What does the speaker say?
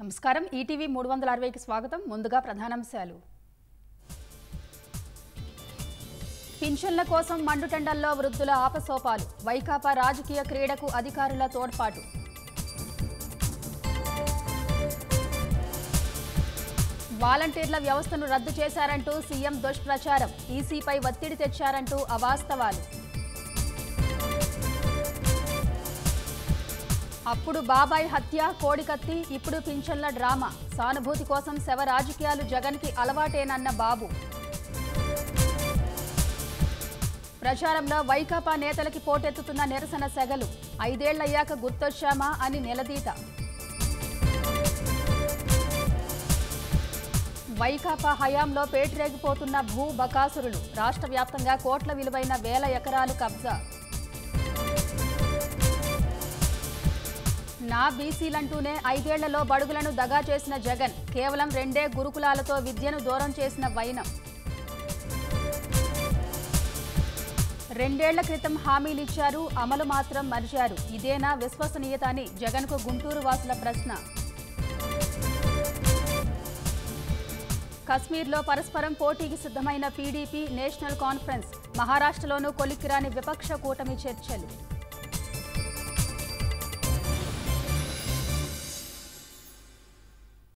నమస్కారం ఈటీవీ 360కి స్వాగతం ముందుగా ప్రధానాంశాలు పింఛన్ల కోసం మండుటెండల్లో వృద్ధుల ఆపసోపాలు వైకాపా రాజకీయ క్రీడకు అధికారుల తోడ్పాటు వాలంటీర్ల వ్యవస్థను రద్దు చేశారంటూ సీఎం దుష్ప్రచారం ఈసీపై ఒత్తిడి తెచ్చారంటూ అవాస్తవాలు అప్పుడు బాబాయ్ హత్య కోడికత్తి ఇప్పుడు పింఛన్ల డ్రామా సానుభూతి కోసం శవ రాజకీయాలు జగన్కి అలవాటేనన్న బాబు ప్రచారంలో వైకాపా నేతలకి పోటెత్తుతున్న నిరసన సెగలు 5 ఏళ్లయ్యాక గుర్తొచ్చామా అని నిలదీత వైకాపా హయాంలో పేటరేగిపోతున్న భూ బకాసురులు రాష్ట్ర వ్యాప్తంగా కోట్ల విలువైన వేల ఎకరాలు కబ్జా నా బీసీలంటూనే 5 ఏళ్లలో బడుగులను దగా చేసిన జగన్ కేవలం 2 గురుకులాలతో విద్యను దూరం చేసిన వైనం 2 ఏళ్ల క్రితం హామీలిచ్చారు అమలు మాత్రం మరిచారు ఇదేనా విశ్వసనీయత అని జగన్కు గుంటూరు వాసుల ప్రశ్న కశ్మీర్లో పరస్పరం పోటీకి సిద్ధమైన పీడీపీ నేషనల్ కాన్ఫరెన్స్ మహారాష్ట్రలోనూ కొలిక్కిరాని విపక్ష కూటమి చర్చలు